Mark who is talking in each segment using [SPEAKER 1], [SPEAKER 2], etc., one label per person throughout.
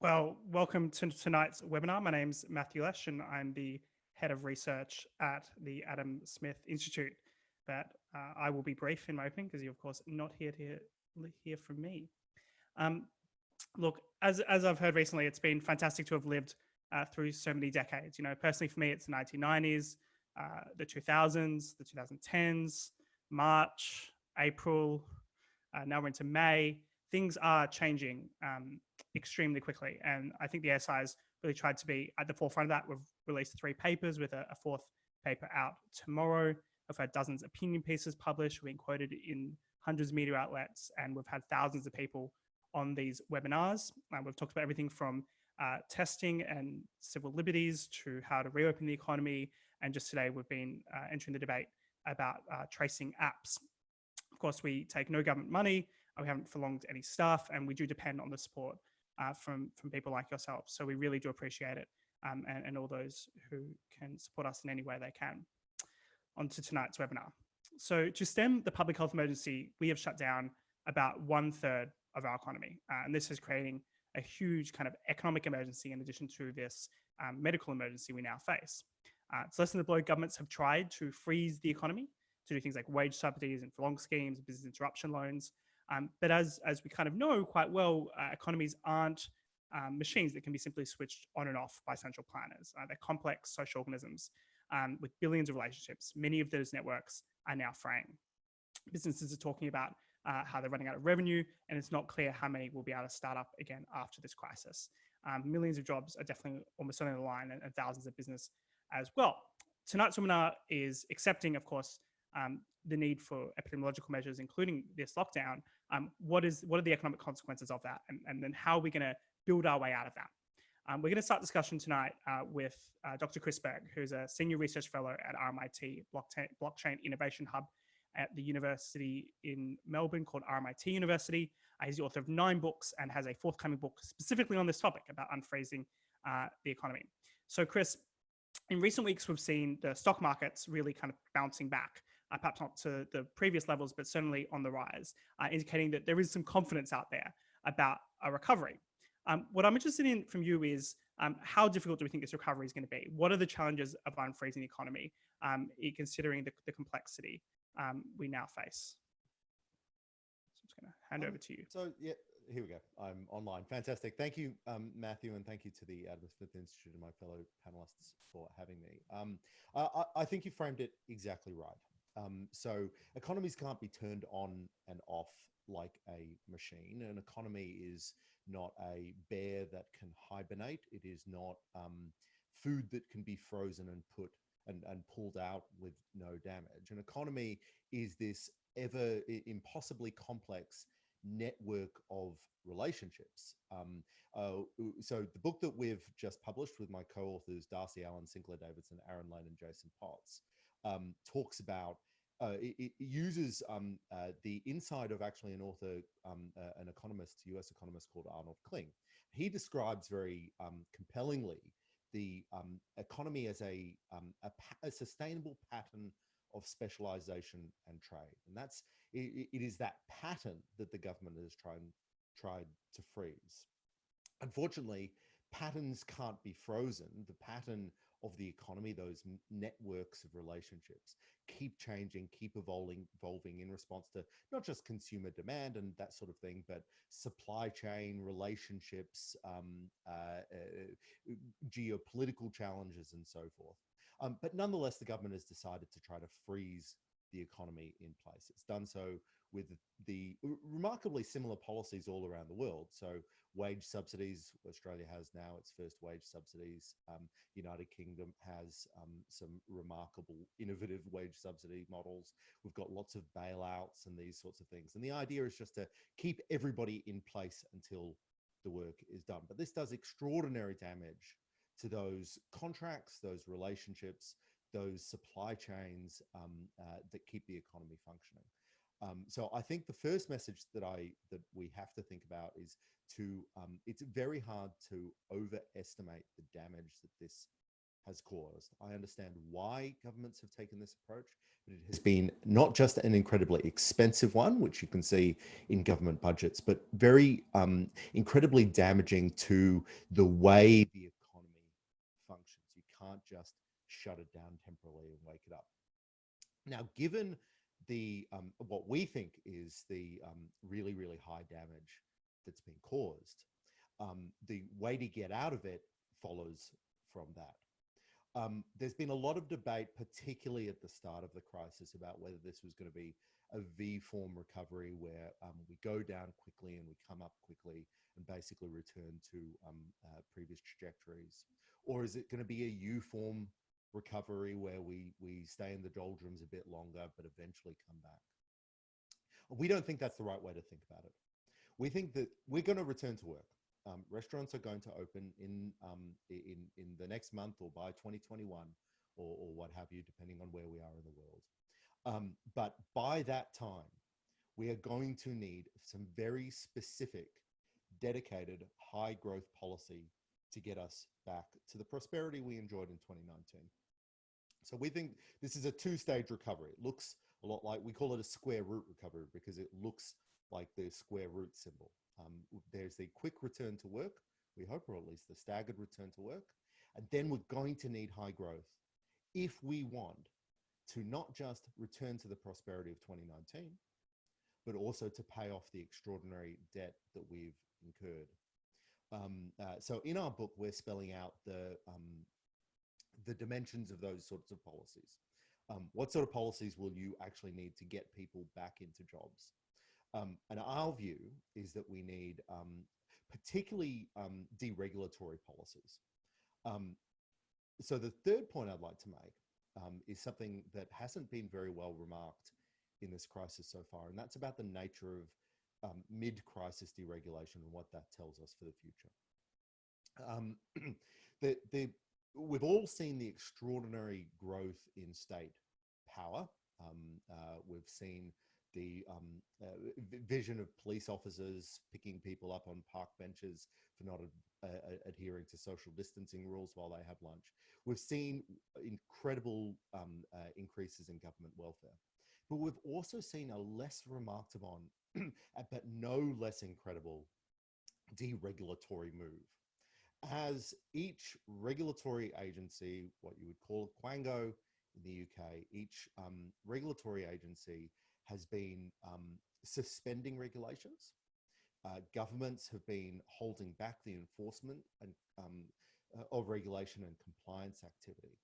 [SPEAKER 1] Well, welcome to tonight's webinar. My name's Matthew Lesh, and I'm the head of research at the Adam Smith Institute. But I will be brief in my opening because you're, of course, not here to hear from me. Look, as I've heard recently, it's been fantastic to have lived through so many decades. You know, personally for me, it's the 1990s, the 2000s, the 2010s, March, April, now we're into May. Things are changing extremely quickly. And I think the SI's really tried to be at the forefront of that. We've released 3 papers with a 4th paper out tomorrow. We've had dozens of opinion pieces published. We've been quoted in hundreds of media outlets, and we've had thousands of people on these webinars. We've talked about everything from testing and civil liberties to how to reopen the economy. And just today, we've been entering the debate about tracing apps. Of course, we take no government money. We haven't prolonged any staff, and we do depend on the support from people like yourselves. So we really do appreciate it, and all those who can support us in any way they can. On to tonight's webinar. So to stem the public health emergency, we have shut down about 1/3 of our economy, and this is creating a huge kind of economic emergency in addition to this medical emergency we now face. To lessen the blow, governments have tried to freeze the economy, to do things like wage subsidies and furlough schemes, business interruption loans. But as we kind of know quite well, economies aren't machines that can be simply switched on and off by central planners. They're complex social organisms with billions of relationships. Many of those networks are now fraying. Businesses are talking about how they're running out of revenue, and it's not clear how many will be able to start up again after this crisis. Millions of jobs are definitely almost on the line, and thousands of business as well. Tonight's webinar is accepting, of course, the need for epidemiological measures, including this lockdown. What are the economic consequences of that? And then how are we going to build our way out of that? We're going to start discussion tonight with Dr. Chris Berg, who's a senior research fellow at RMIT Blockchain Innovation Hub at the university in Melbourne called RMIT University. He's the author of 9 books and has a forthcoming book specifically on this topic about unfreezing the economy. So Chris, in recent weeks, we've seen the stock markets really kind of bouncing back, perhaps not to the previous levels, but certainly on the rise, indicating that there is some confidence out there about a recovery. What I'm interested in from you is how difficult do we think this recovery is going to be? What are the challenges of unfreezing the economy, considering the complexity we now face? So I'm just going to hand over to you.
[SPEAKER 2] So yeah, here we go. I'm online. Fantastic. Thank you, Matthew, and thank you to the Adam Smith Institute and my fellow panelists for having me. I think you framed it exactly right. So economies can't be turned on and off like a machine. An economy is not a bear that can hibernate. It is not food that can be frozen and put and pulled out with no damage. An economy is this ever impossibly complex network of relationships. So the book that we've just published with my co-authors, Darcy Allen, Sinclair Davidson, Aaron Lane, and Jason Potts, talks about, it uses the insight of actually an author, an economist, US economist called Arnold Kling. He describes very compellingly the economy as a sustainable pattern of specialization and trade. And that's, it is that pattern that the government has tried to freeze. Unfortunately, patterns can't be frozen. The pattern of the economy, those networks of relationships, keep changing, keep evolving in response to not just consumer demand and that sort of thing, but supply chain relationships, geopolitical challenges, and so forth. But nonetheless, the government has decided to try to freeze the economy in place. It's done so with the remarkably similar policies all around the world. So wage subsidies, Australia has now its first wage subsidies. United Kingdom has some remarkable innovative wage subsidy models. We've got lots of bailouts and these sorts of things. And the idea is just to keep everybody in place until the work is done. But this does extraordinary damage to those contracts, those relationships, those supply chains that keep the economy functioning. So I think the first message that we have to think about is to, it's very hard to overestimate the damage that this has caused. I understand why governments have taken this approach, but it has been not just an incredibly expensive one, which you can see in government budgets, but very incredibly damaging to the way the economy functions. You can't just shut it down temporarily and wake it up. Now, given the what we think is the really, really high damage that's been caused, the way to get out of it follows from that. There's been a lot of debate, particularly at the start of the crisis, about whether this was going to be a V-form recovery where we go down quickly and we come up quickly and basically return to previous trajectories, or is it going to be a U-form recovery where we stay in the doldrums a bit longer but eventually come back? We don't think that's the right way to think about it. We think that we're going to return to work. Restaurants are going to open in the next month or by 2021 or what have you, depending on where we are in the world. But by that time, we are going to need some very specific, dedicated, high growth policy to get us back to the prosperity we enjoyed in 2019. So we think this is a two-stage recovery. It looks a lot like, we call it a square root recovery because it looks like the square root symbol. There's the quick return to work, we hope, or at least the staggered return to work. And then we're going to need high growth if we want to not just return to the prosperity of 2019, but also to pay off the extraordinary debt that we've incurred. So in our book, we're spelling out the dimensions of those sorts of policies. What sort of policies will you actually need to get people back into jobs? And our view is that we need particularly deregulatory policies. So the third point I'd like to make is something that hasn't been very well remarked in this crisis so far, and that's about the nature of mid-crisis deregulation and what that tells us for the future. We've all seen the extraordinary growth in state power. We've seen the vision of police officers picking people up on park benches for not adhering to social distancing rules while they have lunch. We've seen incredible increases in government welfare, but we've also seen a less remarked upon, but no less incredible deregulatory move. As each regulatory agency, what you would call a quango in the UK, each regulatory agency has been suspending regulations. Governments have been holding back the enforcement and, of regulation and compliance activity.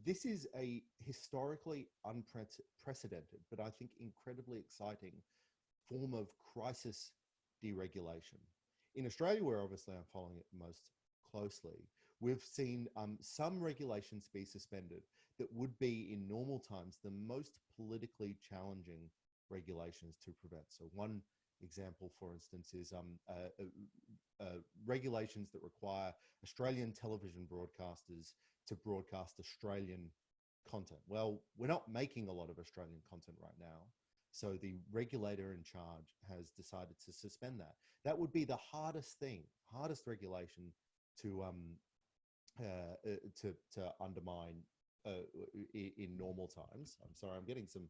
[SPEAKER 2] This is a historically unprecedented, but I think incredibly exciting form of crisis deregulation. In Australia, where obviously I'm following it most closely, we've seen some regulations be suspended that would be in normal times the most politically challenging regulations to prevent. So one example, for instance, is regulations that require Australian television broadcasters to broadcast Australian content. Well, we're not making a lot of Australian content right now, so the regulator in charge has decided to suspend that. That would be the hardest regulation to undermine in normal times. I'm sorry, I'm getting some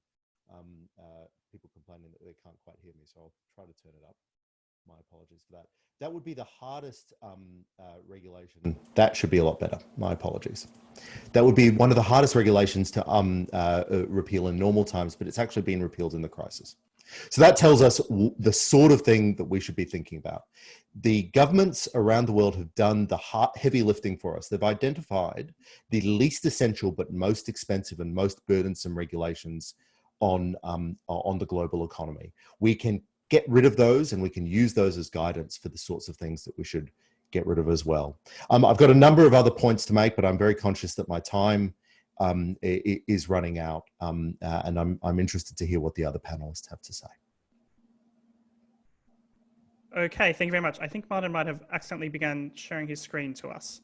[SPEAKER 2] people complaining that they can't quite hear me, so I'll try to turn it up. My apologies for that. That would be the hardest regulation. That should be a lot better. My apologies. That would be one of the hardest regulations to repeal in normal times, but it's actually been repealed in the crisis. So that tells us the sort of thing that we should be thinking about. The governments around the world have done the heavy lifting for us. They've identified the least essential but most expensive and most burdensome regulations on the global economy. We can get rid of those and we can use those as guidance for the sorts of things that we should get rid of as well. I've got a number of other points to make, but I'm very conscious that my time is running out, and I'm interested to hear what the other panelists have to say.
[SPEAKER 1] Okay, thank you very much. I think Martin might have accidentally begun sharing his screen to us,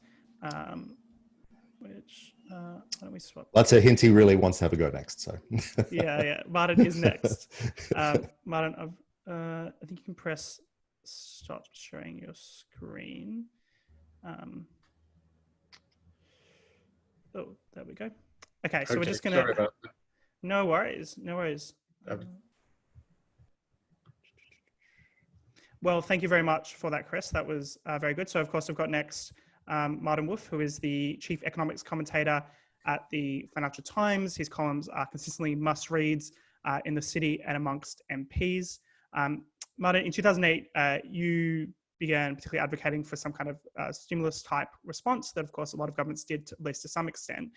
[SPEAKER 1] which, why don't we swap?
[SPEAKER 2] That's a hint he really wants to have a go next, so.
[SPEAKER 1] Yeah, Martin is next. Martin, I think you can press stop sharing your screen. Oh, there we go. Okay, so we're
[SPEAKER 3] Okay,
[SPEAKER 1] just going
[SPEAKER 3] sorry
[SPEAKER 1] to...
[SPEAKER 3] about that.
[SPEAKER 1] No worries, no worries. Well, thank you very much for that, Chris. That was very good. So, of course, I've got next Martin Wolf, who is the chief economics commentator at the Financial Times. His columns are consistently must-reads in the city and amongst MPs. Martin, in 2008, you began particularly advocating for some kind of stimulus-type response that, of course, a lot of governments did, at least to some extent.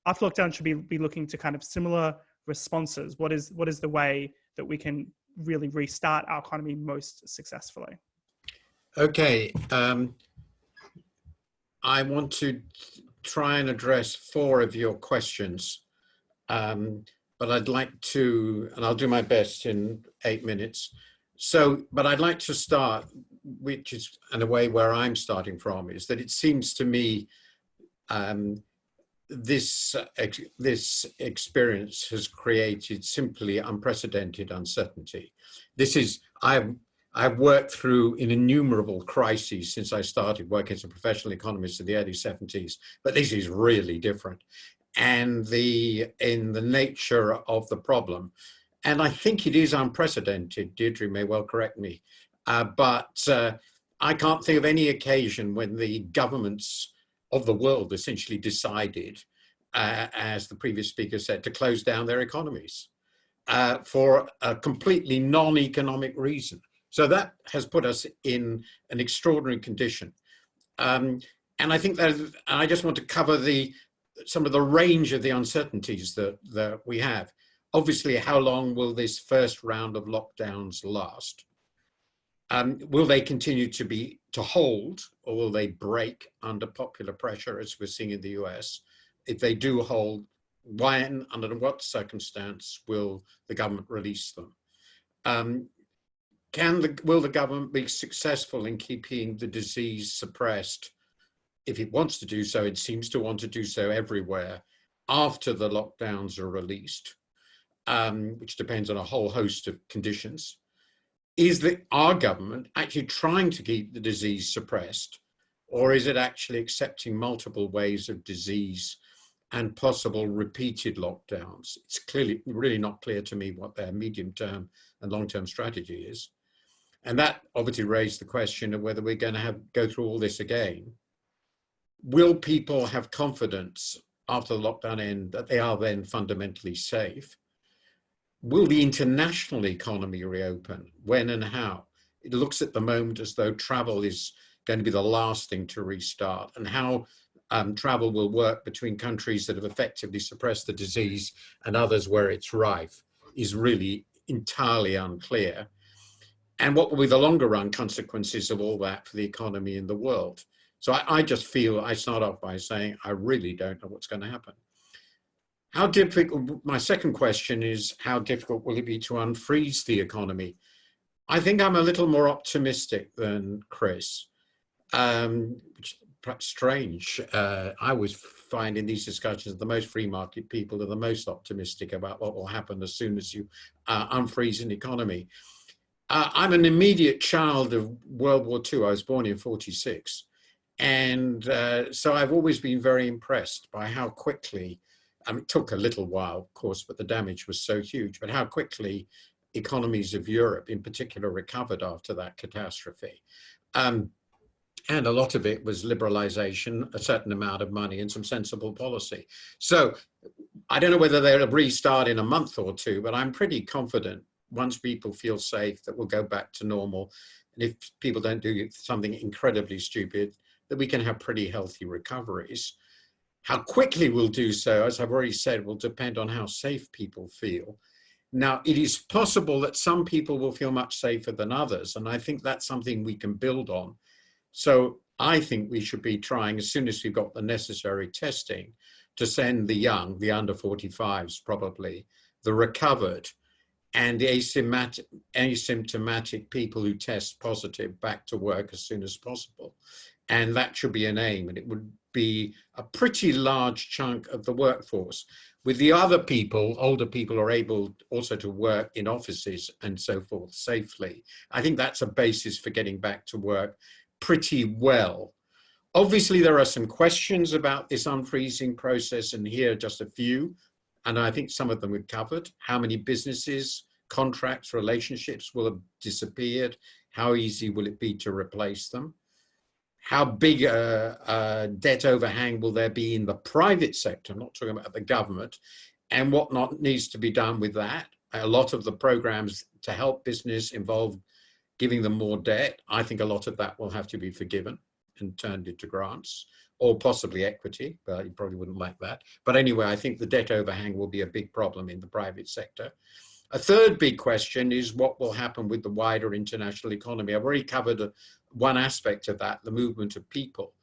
[SPEAKER 1] After lockdown, should be looking to kind of similar responses. What is the way that we can really restart our economy most successfully?
[SPEAKER 3] Okay, I want to try and address 4 of your questions, but I'd like to, and I'll do my best in 8 minutes. But I'd like to start, which is in a way where I'm starting from, is that it seems to me this experience has created simply unprecedented uncertainty. I've worked through innumerable crises since I started working as a professional economist in the early 70s, but this is really different. And in the nature of the problem, and I think it is unprecedented, Deirdre may well correct me, but I can't think of any occasion when the governments of the world essentially decided, as the previous speaker said, to close down their economies for a completely non-economic reason. So that has put us in an extraordinary condition. And I think that I just want to cover some of the range of the uncertainties that we have. Obviously, how long will this first round of lockdowns last? Will they continue to hold, or will they break under popular pressure, as we're seeing in the US? If they do hold, when, under what circumstance will the government release them? Will the government be successful in keeping the disease suppressed? If it wants to do so, it seems to want to do so everywhere after the lockdowns are released, which depends on a whole host of conditions. Is our government actually trying to keep the disease suppressed, or is it actually accepting multiple waves of disease and possible repeated lockdowns? It's clearly really not clear to me what their medium-term and long-term strategy is. And that obviously raised the question of whether we're going to go through all this again. Will people have confidence after the lockdown end that they are then fundamentally safe? Will the international economy reopen? When and how? It looks at the moment as though travel is going to be the last thing to restart, and how travel will work between countries that have effectively suppressed the disease and others where it's rife is really entirely unclear. And what will be the longer run consequences of all that for the economy in the world? So I just feel, I start off by saying, I really don't know what's going to happen. How difficult, my second question is, how difficult will it be to unfreeze the economy? I think I'm a little more optimistic than Chris, which is perhaps strange. I always find in these discussions, the most free market people are the most optimistic about what will happen as soon as you unfreeze an economy. I'm an immediate child of World War II. I was born in '46. And so I've always been very impressed by how quickly, it took a little while, of course, but the damage was so huge, but how quickly economies of Europe in particular recovered after that catastrophe. And a lot of it was liberalization, a certain amount of money, and some sensible policy. So I don't know whether they'll restart in a month or 2, but I'm pretty confident once people feel safe that we'll go back to normal. And if people don't do something incredibly stupid, that we can have pretty healthy recoveries. How quickly we'll do so, as I've already said, will depend on how safe people feel. Now, it is possible that some people will feel much safer than others, and I think that's something we can build on. So I think we should be trying, as soon as we've got the necessary testing, to send the young, the under 45s probably, the recovered, and the asymptomatic people who test positive back to work as soon as possible. And that should be an aim, and it would be a pretty large chunk of the workforce. With the other people, older people are able also to work in offices and so forth safely. I think that's a basis for getting back to work pretty well. Obviously, there are some questions about this unfreezing process, and here are just a few, and I think some of them we've covered. How many businesses, contracts, relationships will have disappeared? How easy will it be to replace them? How big a debt overhang will there be in the private sector? I'm not talking about the government, and what not needs to be done with that. A lot of the programs to help business involve giving them more debt. I think a lot of that will have to be forgiven and turned into grants, or possibly equity, but you probably wouldn't like that. But anyway, I think the debt overhang will be a big problem in the private sector. A third big question is what will happen with the wider international economy. I've already covered one aspect of that, the movement of people.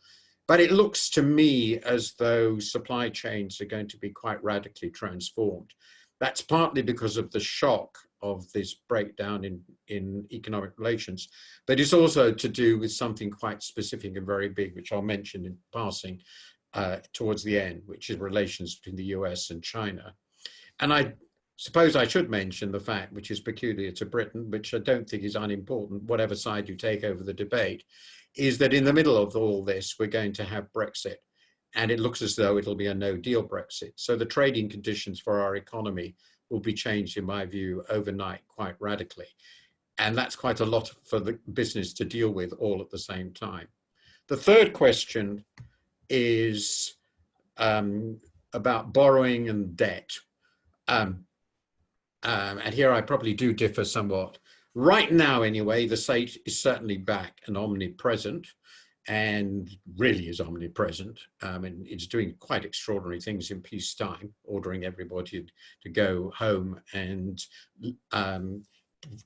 [SPEAKER 3] But it looks to me as though supply chains are going to be quite radically transformed. That's partly because of the shock of this breakdown in economic relations, but it's also to do with something quite specific and very big, which I'll mention in passing towards the end, which is relations between the US and China. And I suppose I should mention the fact, which is peculiar to Britain, which I don't think is unimportant, whatever side you take over the debate, is that in the middle of all this, we're going to have Brexit. And it looks as though it'll be a no-deal Brexit. So the trading conditions for our economy will be changed, in my view, overnight quite radically. And that's quite a lot for the business to deal with all at the same time. The third question is about borrowing and debt. And here I probably do differ somewhat. Right now, anyway, the state is certainly back and omnipresent, and really is omnipresent. And it's doing quite extraordinary things in peacetime, ordering everybody to go home and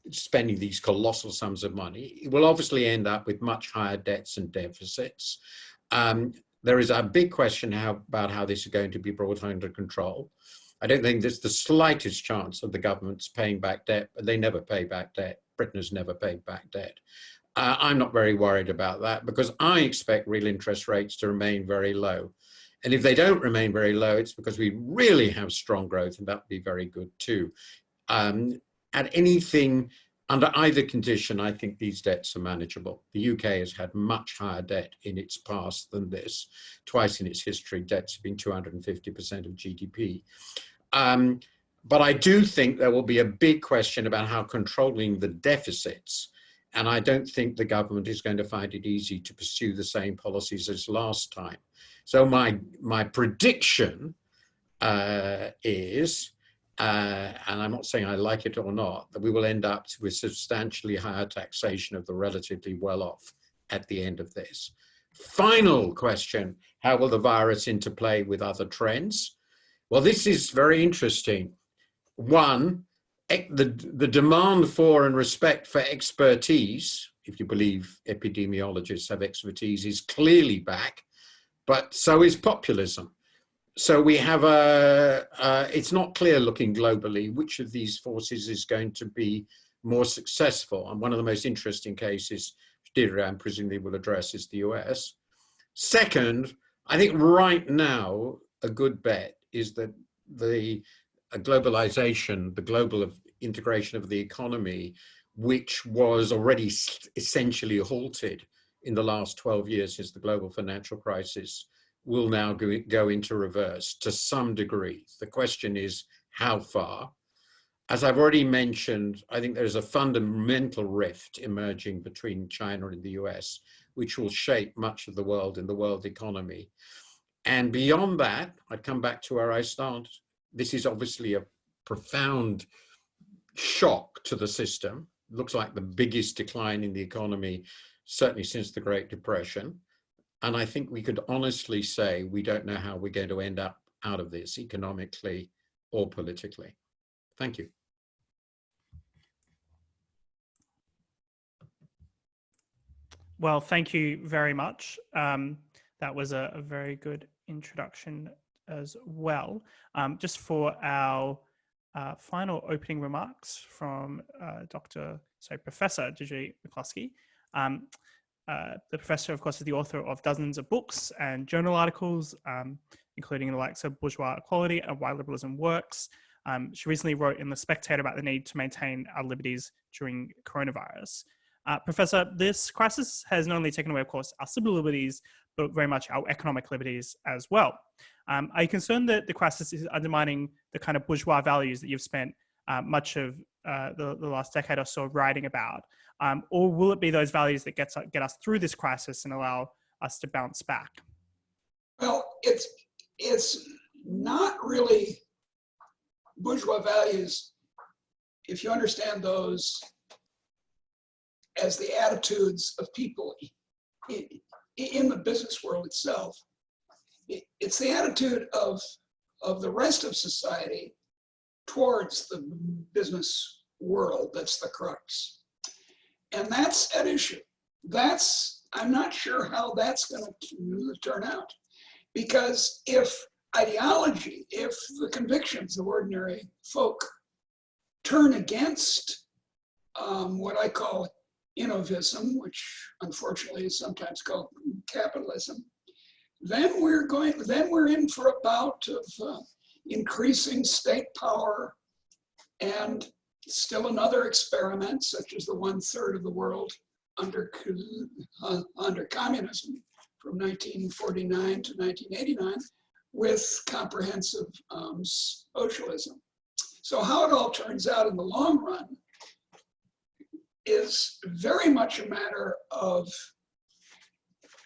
[SPEAKER 3] spending these colossal sums of money. It will obviously end up with much higher debts and deficits. There is a big question about how this is going to be brought under control. I don't think there's the slightest chance of the government's paying back debt, but they never pay back debt. Britain has never paid back debt. I'm not very worried about that because I expect real interest rates to remain very low. And if they don't remain very low, it's because we really have strong growth, and that would be very good too. At anything, under either condition, I think these debts are manageable. The UK has had much higher debt in its past than this. Twice in its history, debts have been 250% of GDP. But I do think there will be a big question about how controlling the deficits. And I don't think the government is going to find it easy to pursue the same policies as last time. So my prediction is, and I'm not saying I like it or not, that we will end up with substantially higher taxation of the relatively well-off at the end of this. Final question, how will the virus interplay with other trends? Well, this is very interesting. One, the demand for and respect for expertise, if you believe epidemiologists have expertise, is clearly back, but so is populism. So we have it's not clear looking globally which of these forces is going to be more successful. And one of the most interesting cases, which Deirdre, I'm presumably will address, is the US. Second, I think right now, a good bet is that the globalization, the global integration of the economy, which was already essentially halted in the last 12 years since the global financial crisis, will now go into reverse to some degree. The question is how far? As I've already mentioned, I think there's a fundamental rift emerging between China and the US, which will shape much of the world and the world economy. And beyond that, I come back to where I started. This is obviously a profound shock to the system. It looks like the biggest decline in the economy, certainly since the Great Depression. And I think we could honestly say we don't know how we're going to end up out of this economically or politically. Thank you.
[SPEAKER 1] Well, thank you very much. That was a very good introduction as well. Just for our final opening remarks from Professor Deirdre McCluskey. The professor, of course, is the author of dozens of books and journal articles, including the likes of Bourgeois Equality and Why Liberalism Works. She recently wrote in The Spectator about the need to maintain our liberties during coronavirus. Professor, this crisis has not only taken away, of course, our civil liberties, but very much our economic liberties as well. Are you concerned that the crisis is undermining the kind of bourgeois values that you've spent much of the last decade or so writing about? Or will it be those values that get us through this crisis and allow us to bounce back?
[SPEAKER 4] Well, it's not really bourgeois values if you understand those as the attitudes of people in the business world itself. It's the attitude of the rest of society towards the business world that's the crux. And that's at issue. I'm not sure how that's going to turn out. Because if ideology, if the convictions of ordinary folk turn against what I call innovism, which unfortunately is sometimes called capitalism, then we're in for a bout of increasing state power and still another experiment, such as the 1/3 of the world under communism from 1949 to 1989 with comprehensive socialism. So how it all turns out in the long run is very much a matter of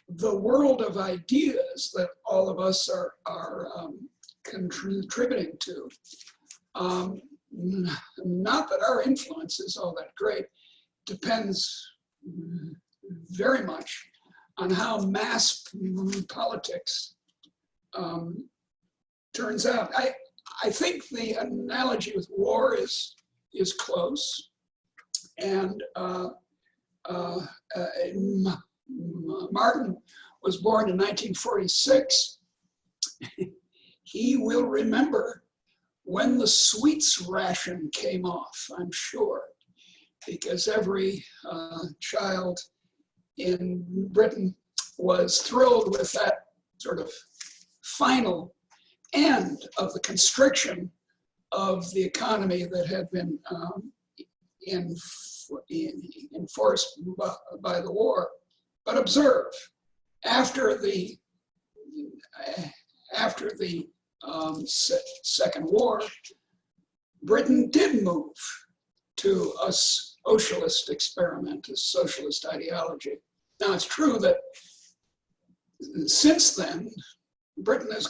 [SPEAKER 4] the world of ideas that all of us are contributing to. Not that our influence is all that great, depends very much on how mass politics turns out. I think the analogy with war is close, and Martin was born in 1946. He will remember when the sweets ration came off, I'm sure, because every child in Britain was thrilled with that sort of final end of the constriction of the economy that had been enforced by the war. But observe, after the Second War, Britain did move to a socialist experiment, a socialist ideology. Now, it's true that since then, Britain has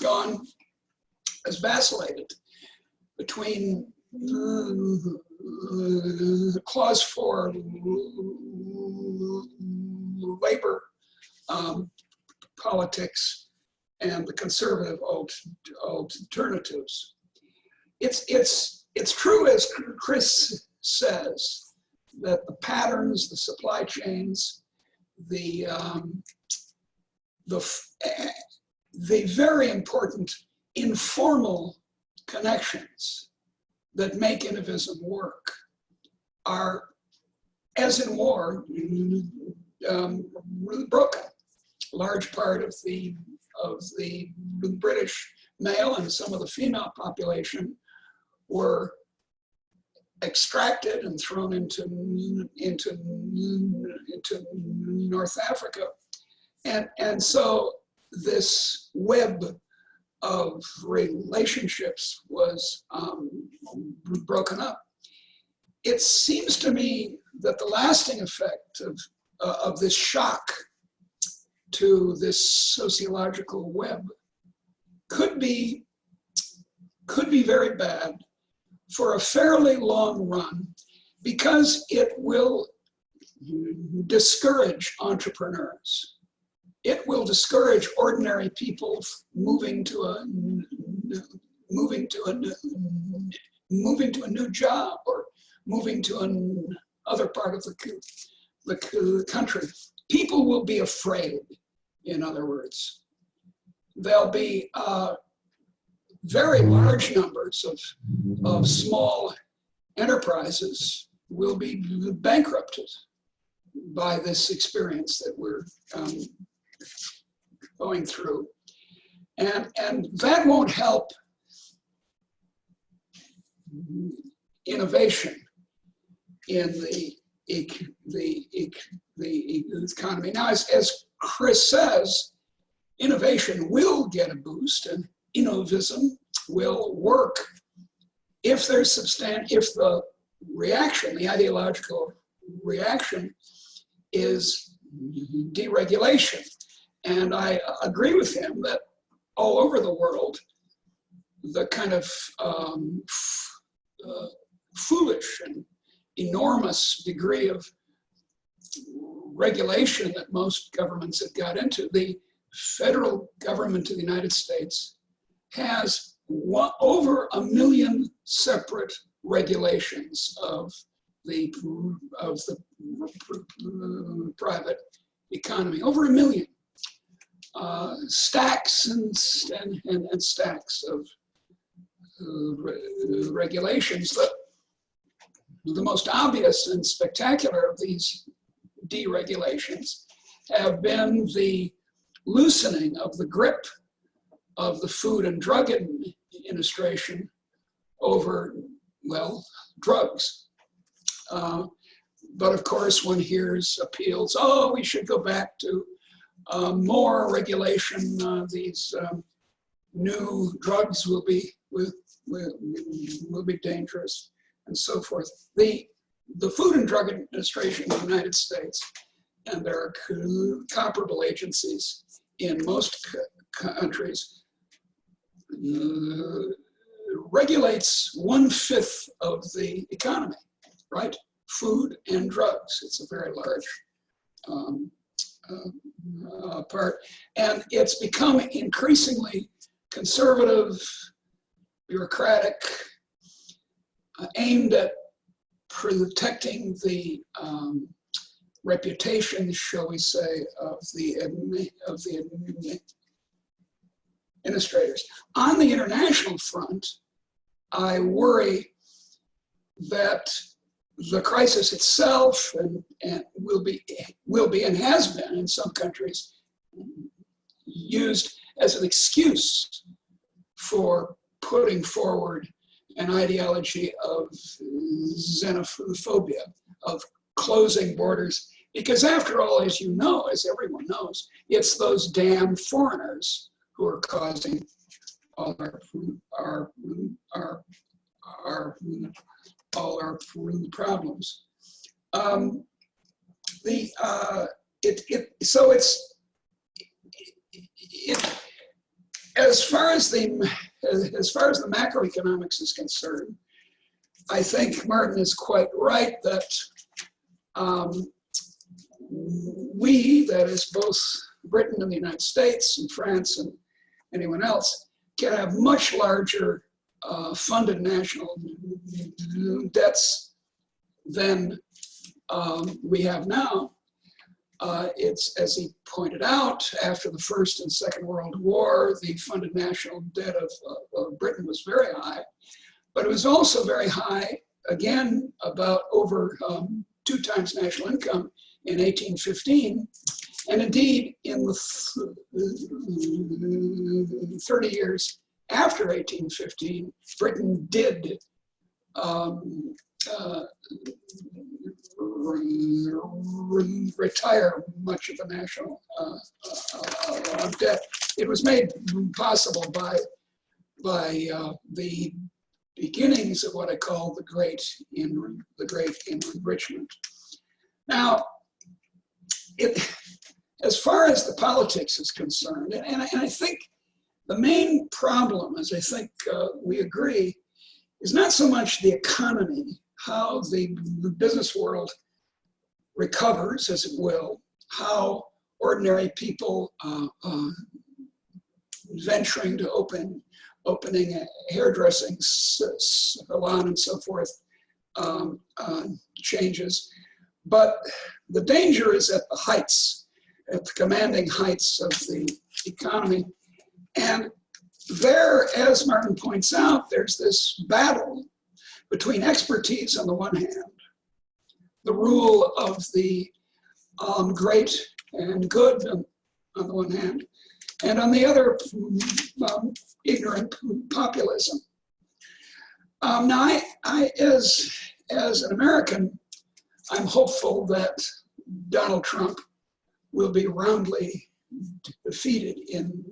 [SPEAKER 4] vacillated between Clause 4 labor politics and the conservative alternatives. It's true, as Chris says, that the patterns, the supply chains, the very important informal connections that make innovism work are, as in war, really broken. A large part of the British male and some of the female population were extracted and thrown into North Africa. And so this web of relationships was broken up. It seems to me that the lasting effect of this shock to this sociological web could be very bad for a fairly long run, because it will discourage entrepreneurs. It will discourage ordinary people moving to a new job or moving to another part of the country. People will be afraid, in other words. There'll be very large numbers of small enterprises will be bankrupted by this experience that we're going through. And that won't help innovation in economy. Now, as Chris says, innovation will get a boost, and innovism will work if there's if the reaction, the ideological reaction, is deregulation. And I agree with him that all over the world, the kind of foolish and enormous degree of regulation that most governments have got into, the federal government of the United States has over 1 million separate regulations of the private economy, over 1 million. Stacks and stacks of regulations. The most obvious and spectacular of these deregulations have been the loosening of the grip of the Food and Drug Administration over, well, drugs. But of course, one hears appeals, oh, we should go back to more regulation. These new drugs will be dangerous, and so forth. The Food and Drug Administration in the United States, and there are comparable agencies in most countries, regulates 1/5 of the economy, right? Food and drugs. It's a very large part, and it's become increasingly conservative, bureaucratic, aimed at protecting the reputation, shall we say, of the administrators. On the international front, I worry that the crisis itself and will be and has been in some countries used as an excuse for putting forward an ideology of xenophobia, of closing borders. Because after all, as you know, as everyone knows, it's those damn foreigners who are causing all our problems. As far as the macroeconomics is concerned, I think Martin is quite right that we, that is both Britain and the United States and France and anyone else, can have much larger funded national debts than we have now. It's, as he pointed out, after the First and Second World War, the funded national debt of Britain was very high, but it was also very high, again, about over 2 times national income in 1815. And indeed, in the 30 years after 1815, Britain did retire much of the national debt. It was made possible by the beginnings of what I call the great enrichment. Now, as far as the politics is concerned, and I think the main problem, as I think we agree, is not so much the economy, how the business world recovers, as it will, how ordinary people venturing to opening a hairdressing salon and so forth changes. But the danger is at the heights, at the commanding heights of the economy. And there, as Martin points out, there's this battle between expertise on the one hand, the rule of the great and good on the one hand, and on the other, ignorant populism. Now, I as an American, I'm hopeful that Donald Trump will be roundly defeated in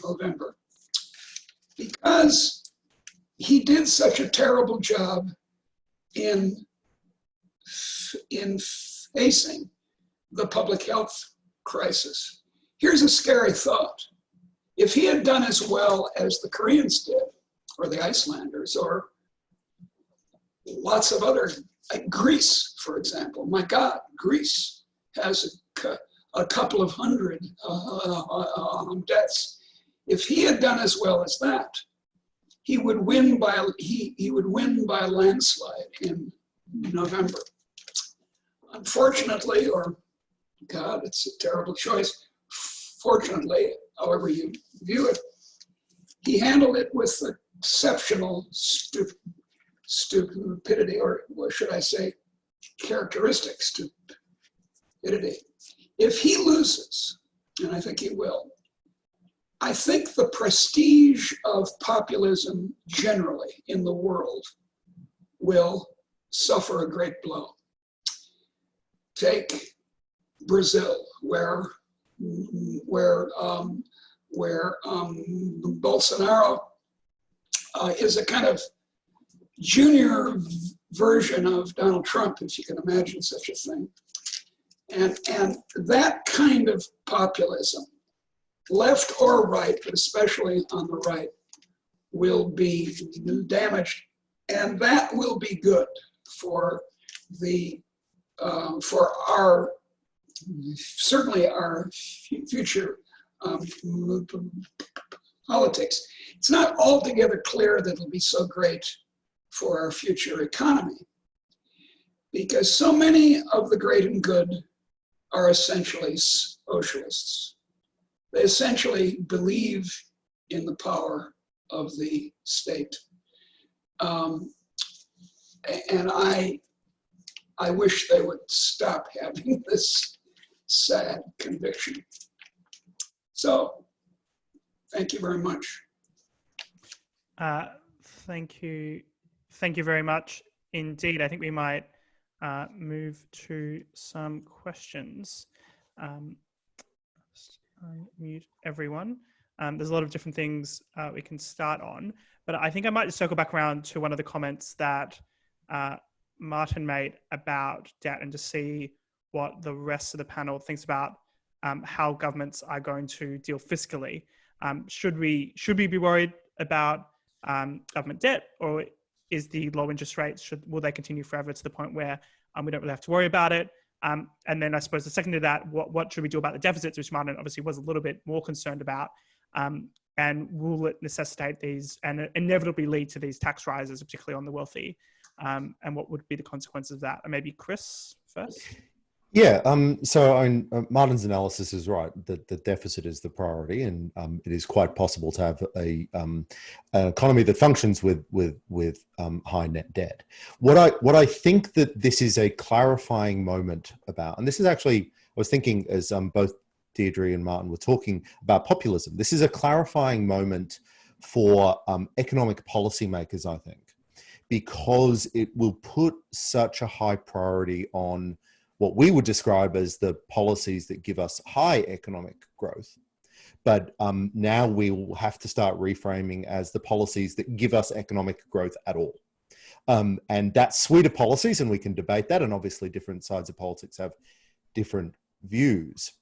[SPEAKER 4] November, because he did such a terrible job in facing the public health crisis. Here's a scary thought. If he had done as well as the Koreans did, or the Icelanders, or lots of other, like Greece, for example. My God, Greece has a couple of hundred deaths. If he had done as well as that, he would win by a landslide in November. Unfortunately, or God, it's a terrible choice. Fortunately, however you view it, he handled it with exceptional stupidity, or what should I say, characteristic stupidity. If he loses, and I think he will, I think the prestige of populism generally in the world will suffer a great blow. Take Brazil, where Bolsonaro is a kind of junior version of Donald Trump, if you can imagine such a thing. And that kind of populism, left or right, but especially on the right, will be damaged, and that will be good for our certainly our future politics. It's not altogether clear that it'll be so great for our future economy, because so many of the great and good are essentially socialists. They essentially believe in the power of the state. And I wish they would stop having this sad conviction. So, thank you very much.
[SPEAKER 1] Thank you. Thank you very much indeed. I think we might move to some questions. Just mute everyone. There's a lot of different things we can start on, but I think I might just circle back around to one of the comments that Martin made about debt, and to see what the rest of the panel thinks about how governments are going to deal fiscally. Should we be worried about government debt, or is the low interest rates, will they continue forever to the point where we don't really have to worry about it? And then I suppose the second to that, what should we do about the deficits, which Martin obviously was a little bit more concerned about, and will it necessitate these and inevitably lead to these tax rises, particularly on the wealthy? And what would be the consequences of that? And maybe Chris first.
[SPEAKER 2] Yeah, so Martin's analysis is right. The deficit is the priority, and it is quite possible to have an economy that functions with high net debt. What I think that this is a clarifying moment about, and this is actually, I was thinking as both Deirdre and Martin were talking about populism, this is a clarifying moment for economic policymakers, I think, because it will put such a high priority on what we would describe as the policies that give us high economic growth. But now we will have to start reframing as the policies that give us economic growth at all. And that suite of policies, and we can debate that, and obviously different sides of politics have different views.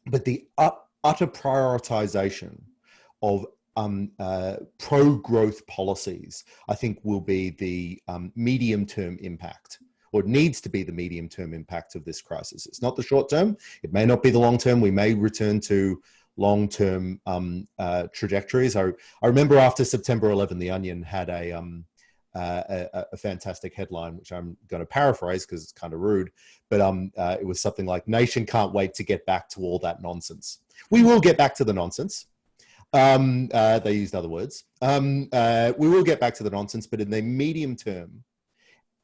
[SPEAKER 2] But the utter prioritization of pro-growth policies, I think, will be the medium-term impact, or it needs to be the medium-term impact of this crisis. It's not the short term. It may not be the long term. We may return to long-term trajectories. I remember after September 11, The Onion had a fantastic headline, which I'm going to paraphrase because it's kind of rude, but it was something like, "Nation can't wait to get back to all that nonsense." We will get back to the nonsense. They used other words. We will get back to the nonsense, but in the medium term,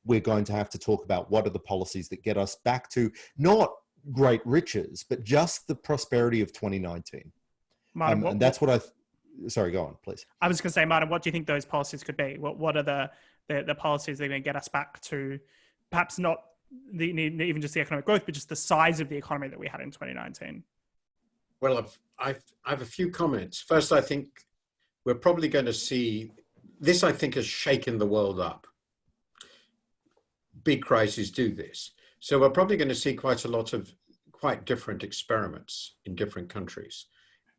[SPEAKER 2] we're going to have to talk about what are the policies that get us back to not great riches, but just the prosperity of 2019.
[SPEAKER 1] Martin,
[SPEAKER 2] and that's what sorry, go on, please.
[SPEAKER 1] I was going to say, Martin, what do you think those policies could be? What are the policies that are going to get us back to perhaps not even just the economic growth, but just the size of the economy that we had in 2019?
[SPEAKER 3] Well, I have a few comments. First, I think we're probably going to see this. I think has shaken the world up. Big crises do this, so we're probably going to see quite a lot of quite different experiments in different countries,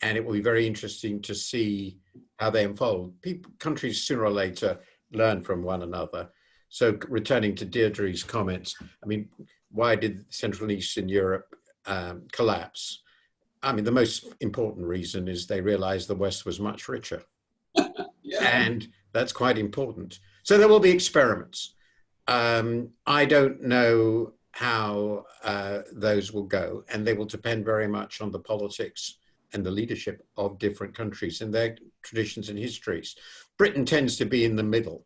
[SPEAKER 3] and it will be very interesting to see how they unfold. Countries sooner or later learn from one another. So returning to Deirdre's comments, I mean, why did Central and Eastern Europe collapse? I mean, the most important reason is they realized the West was much richer.
[SPEAKER 4] Yeah.
[SPEAKER 3] And that's quite important. So there will be experiments. I don't know how those will go, and they will depend very much on the politics and the leadership of different countries and their traditions and histories. Britain tends to be in the middle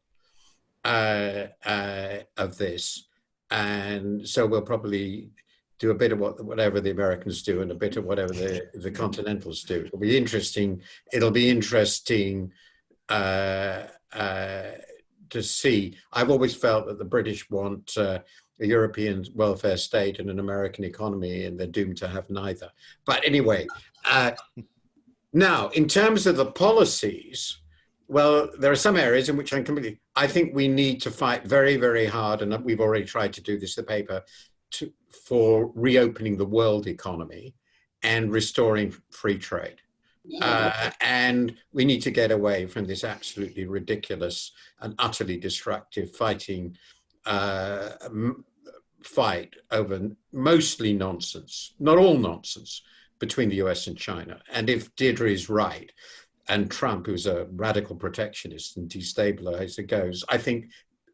[SPEAKER 3] of this, and so we'll probably do a bit of whatever the Americans do and a bit of whatever the Continentals do. It'll be interesting. It'll be interesting to see. I've always felt that the British want a European welfare state and an American economy, and they're doomed to have neither. But anyway, now in terms of the policies, well, there are some areas in which I think we need to fight very, very hard, and we've already tried to do this in the paper, for reopening the world economy and restoring free trade. And we need to get away from this absolutely ridiculous and utterly destructive fight over mostly nonsense, not all nonsense, between the US and China. And if Deirdre is right, and Trump, who's a radical protectionist and destabilizer, goes, I think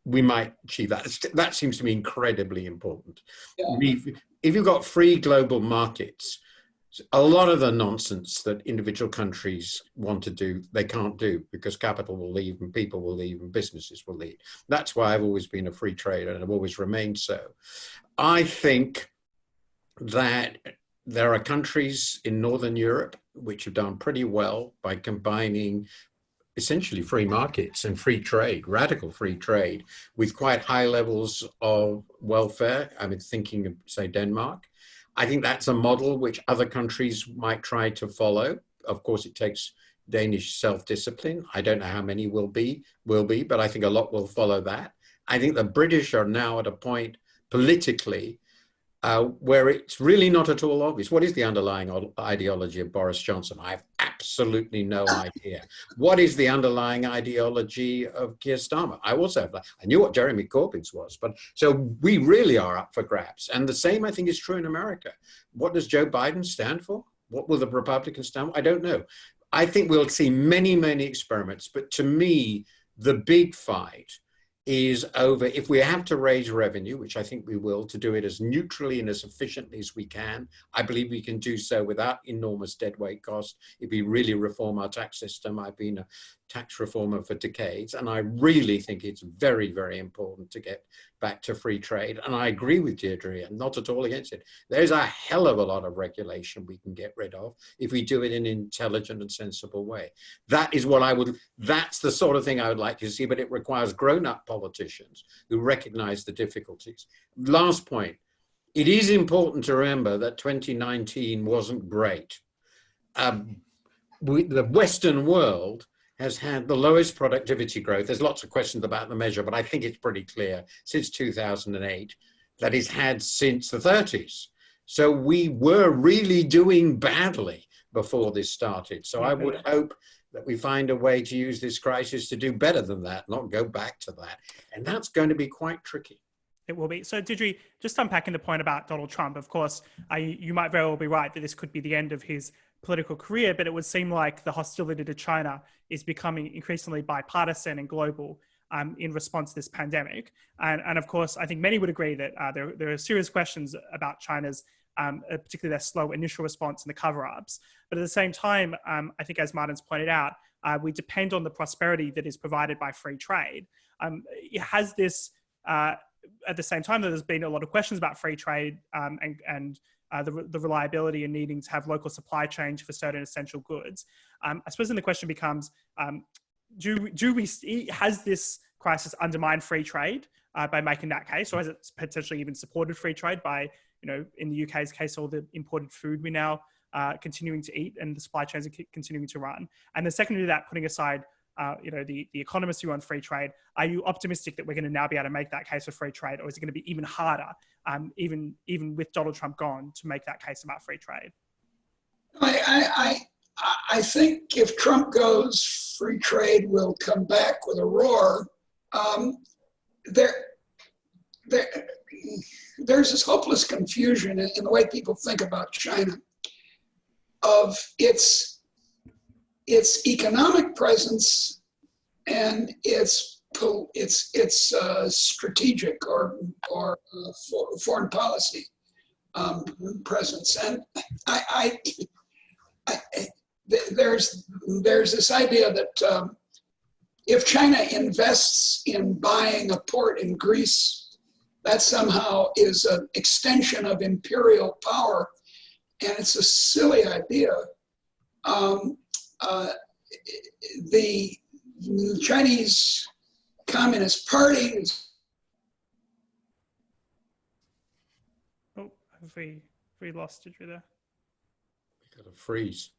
[SPEAKER 3] we might achieve that. That seems to me incredibly important. Yeah. If you've got free global markets, a lot of the nonsense that individual countries want to do, they can't do, because capital will leave and people will leave and businesses will leave. That's why I've always been a free trader and I've always remained so. I think that there are countries in Northern Europe which have done pretty well by combining essentially free markets and free trade, radical free trade, with quite high levels of welfare. I mean, thinking of, say, Denmark. I think that's a model which other countries might try to follow. Of course, it takes Danish self-discipline. I don't know how many will be, but I think a lot will follow that. I think the British are now at a point politically where it's really not at all obvious. What is the underlying ideology of Boris Johnson? I have absolutely no idea. What is the underlying ideology of Keir Starmer? I also have that. I knew what Jeremy Corbyn's was, but so we really are up for grabs. And the same, I think, is true in America. What does Joe Biden stand for? What will the Republicans stand for? I don't know. I think we'll see many, many experiments, but to me, the big fight is over. If we have to raise revenue, which I think we will, to do it as neutrally and as efficiently as we can, I believe we can do so without enormous deadweight cost if we really reform our tax system. I've been a tax reformer for decades, and I really think it's very, very important to get back to free trade. And I agree with Deirdre, and not at all against it. There's a hell of a lot of regulation we can get rid of if we do it in an intelligent and sensible way. That is what that's the sort of thing I would like to see, but it requires grown-up politicians who recognize the difficulties. Last point, it is important to remember that 2019 wasn't great. The Western world has had the lowest productivity growth. There's lots of questions about the measure, but I think it's pretty clear since 2008 that it's had since the 30s. So we were really doing badly before this started. So I would hope that we find a way to use this crisis to do better than that, not go back to that. And that's going to be quite tricky.
[SPEAKER 1] It will be. So Deirdre, just unpacking the point about Donald Trump, of course, you might very well be right that this could be the end of his political career, but it would seem like the hostility to China is becoming increasingly bipartisan and global in response to this pandemic. And of course, I think many would agree that there are serious questions about China's, particularly their slow initial response and the cover-ups. But at the same time, I think as Martin's pointed out, we depend on the prosperity that is provided by free trade. It has this, at the same time that there's been a lot of questions about free trade and the reliability and needing to have local supply chains for certain essential goods. I suppose then the question becomes, has this crisis undermined free trade? by making that case, or has it potentially even supported free trade by, in the UK's case, all the imported food we now continuing to eat and the supply chains are continuing to run? And then secondly to that, putting aside the economists who run free trade, are you optimistic that we're going to now be able to make that case for free trade, or is it going to be even harder, even with Donald Trump gone, to make that case about free trade?
[SPEAKER 4] I think if Trump goes, free trade will come back with a roar. There's this hopeless confusion in the way people think about China of its economic presence and its strategic or foreign policy presence. And there's this idea that if China invests in buying a port in Greece, that somehow is an extension of imperial power, and it's a silly idea. The Chinese Communist Party is.
[SPEAKER 1] Oh, have we lost you there?
[SPEAKER 3] We got a freeze.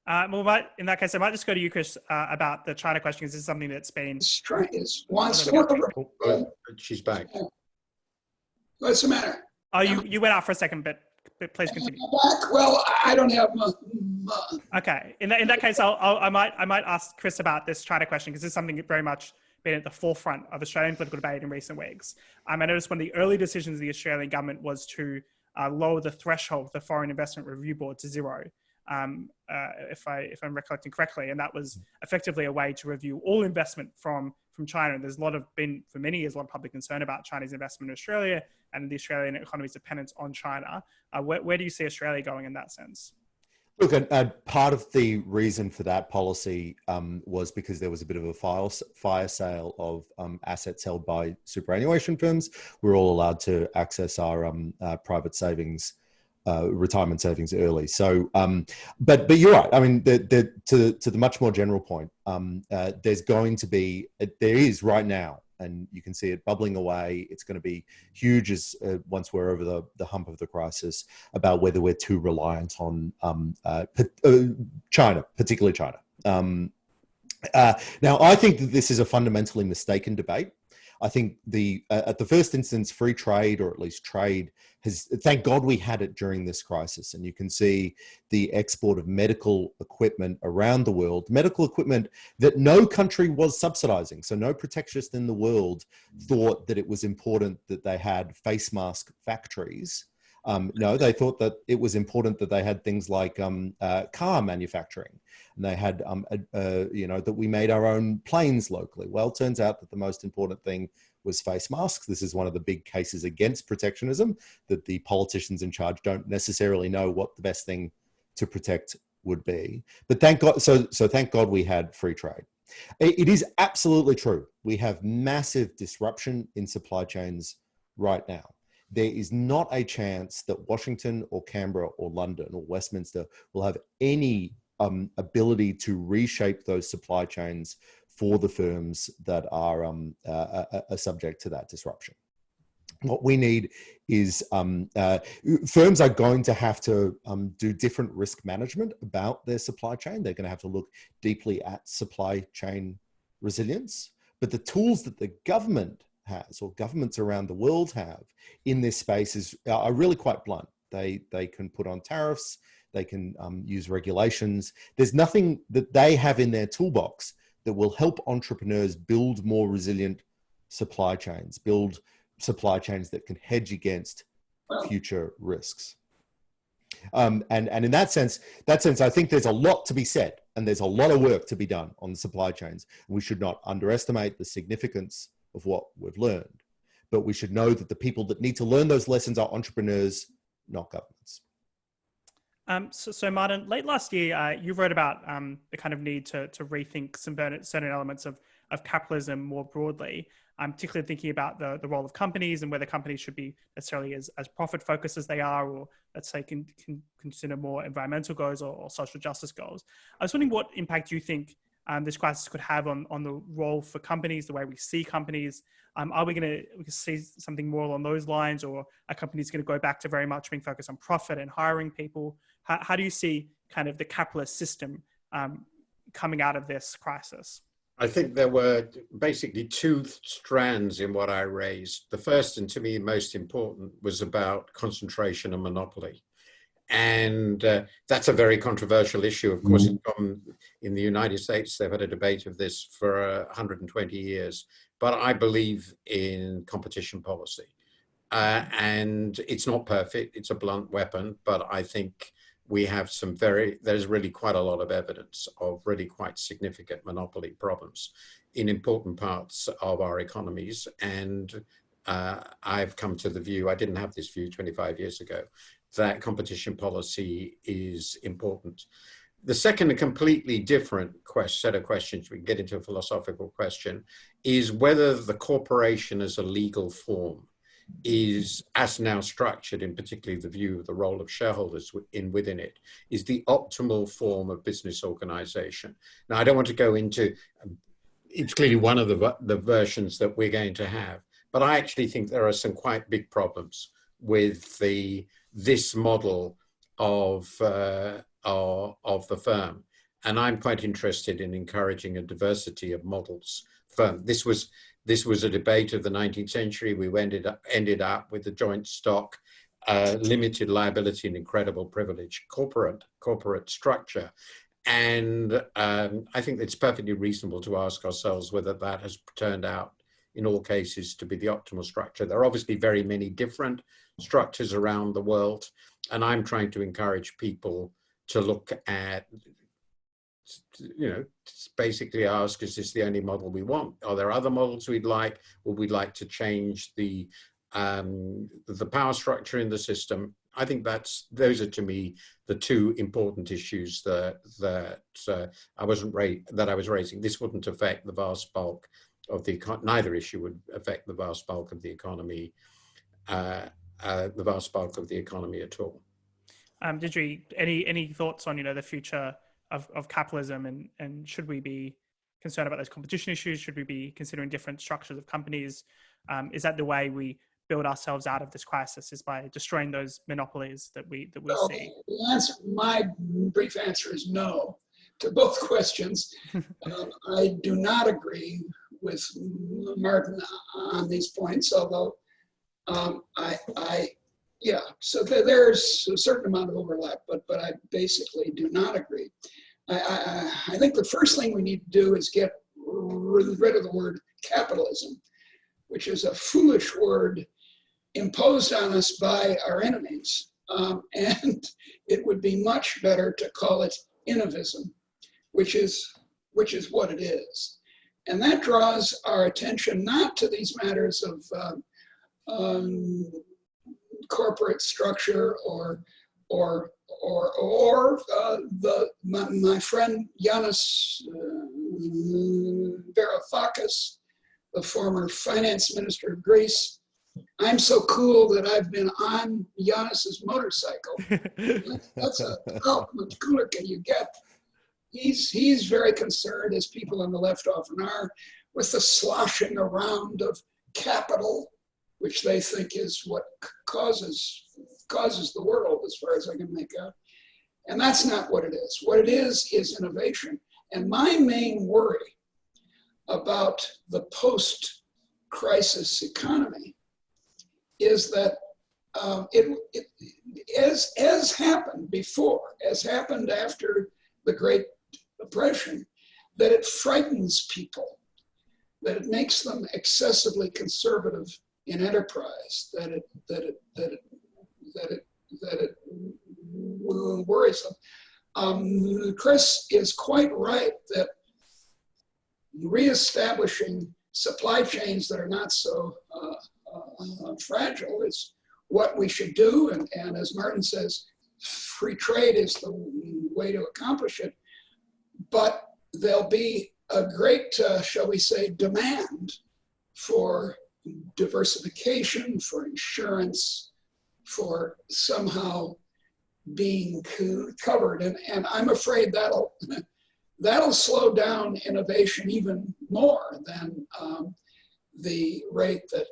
[SPEAKER 1] Well, in that case, I might just go to you, Chris, about the China question, because this is something that's been.
[SPEAKER 4] Wants to work over.
[SPEAKER 3] She's back.
[SPEAKER 4] What's the matter?
[SPEAKER 1] Oh, you went out for a second, but please continue.
[SPEAKER 4] Back? Well, I don't have.
[SPEAKER 1] Okay. In that case, I might ask Chris about this China question, because this is something that very much been at the forefront of Australian political debate in recent weeks. I noticed one of the early decisions of the Australian government was to lower the threshold of the Foreign Investment Review Board to 0. If I'm recollecting correctly, and that was effectively a way to review all investment from China. And there's been for many years a lot of public concern about Chinese investment in Australia and the Australian economy's dependence on China. Where do you see Australia going in that sense?
[SPEAKER 2] Look, part of the reason for that policy was because there was a bit of a fire sale of assets held by superannuation firms. We're all allowed to access our private savings, retirement savings early. So, but you're right. I mean, to the much more general point, there is right now, and you can see it bubbling away. It's going to be huge once we're over the hump of the crisis, about whether we're too reliant on China, particularly China. Now, I think that this is a fundamentally mistaken debate. I think at the first instance, free trade, or at least trade, thank God we had it during this crisis. And you can see the export of medical equipment around the world, medical equipment that no country was subsidizing. So no protectionist in the world thought that it was important that they had face mask factories. No, they thought that it was important that they had things like car manufacturing, and they had, that we made our own planes locally. Well, it turns out that the most important thing was face masks. This is one of the big cases against protectionism, that the politicians in charge don't necessarily know what the best thing to protect would be. But thank God, so thank God we had free trade. It is absolutely true. We have massive disruption in supply chains right now. There is not a chance that Washington or Canberra or London or Westminster will have any ability to reshape those supply chains for the firms that are subject to that disruption. What we need is firms are going to have to do different risk management about their supply chain. They're going to have to look deeply at supply chain resilience. But the tools that the government has, or governments around the world have in this space, are really quite blunt. They can put on tariffs, they can use regulations. There's nothing that they have in their toolbox that will help entrepreneurs build more resilient supply chains, build supply chains that can hedge against future risks. And in that sense, I think there's a lot to be said, and there's a lot of work to be done on the supply chains. We should not underestimate the significance of what we've learned, but we should know that the people that need to learn those lessons are entrepreneurs, not governments.
[SPEAKER 1] So Martin, late last year, you wrote about the kind of need to rethink certain elements of capitalism more broadly, particularly thinking about the role of companies and whether companies should be necessarily as profit focused as they are, or let's say can consider more environmental goals or social justice goals. I was wondering what impact you think this crisis could have on the role for companies, the way we see companies? Are we going to see something more along those lines, or are companies going to go back to very much being focused on profit and hiring people? How do you see kind of the capitalist system coming out of this crisis?
[SPEAKER 3] I think there were basically two strands in what I raised. The first, and to me most important, was about concentration and monopoly. And that's a very controversial issue. Of course, in the United States, they've had a debate of this for 120 years. But I believe in competition policy. And it's not perfect. It's a blunt weapon. But I think we have there's really quite a lot of evidence of really quite significant monopoly problems in important parts of our economies. And I've come to the view, I didn't have this view 25 years ago, that competition policy is important. The second, a completely different set of questions, we can get into a philosophical question, is whether the corporation as a legal form is, as now structured, in particularly the view of the role of shareholders within it, is the optimal form of business organization. Now, I don't want to go into, it's clearly one of the versions that we're going to have, but I actually think there are some quite big problems with this model of the firm. And I'm quite interested in encouraging a diversity of models firm. This was a debate of the 19th century. We ended up with the joint stock, limited liability and incredible privilege, corporate structure. And I think it's perfectly reasonable to ask ourselves whether that has turned out in all cases to be the optimal structure. There are obviously very many different structures around the world. And I'm trying to encourage people to look at, basically ask, is this the only model we want? Are there other models we'd like? Would we like to change the power structure in the system? I think those are, to me, the two important issues that I was raising. This wouldn't affect the vast bulk of neither issue would affect the vast bulk of the economy, at all.
[SPEAKER 1] Didri, any thoughts on the future of capitalism, and should we be concerned about those competition issues? Should we be considering different structures of companies? Is that the way we build ourselves out of this crisis, is by destroying those monopolies that we see?
[SPEAKER 4] My brief answer is no to both questions. I do not agree with Martin on these points, although so there's a certain amount of overlap, but I basically do not agree. I think the first thing we need to do is get rid of the word capitalism, which is a foolish word imposed on us by our enemies. And it would be much better to call it innovism, which is what it is. And that draws our attention not to these matters of corporate structure or my friend Yanis Varoufakis, the former finance minister of Greece. I'm so cool that I've been on Yanis's motorcycle. That's how much cooler can you get? He's very concerned, as people on the left often are, with the sloshing around of capital, which they think is what causes the world, as far as I can make out. And that's not what it is. What it is innovation. And my main worry about the post-crisis economy is that as happened before, as happened after the Great Depression, that it frightens people, that it makes them excessively conservative in enterprise, that it worries them. Chris is quite right that reestablishing supply chains that are not so fragile is what we should do. And as Martin says, free trade is the way to accomplish it. But there'll be a great, shall we say, demand for diversification, for insurance, for somehow being covered. And I'm afraid that'll that'll slow down innovation even more than the rate that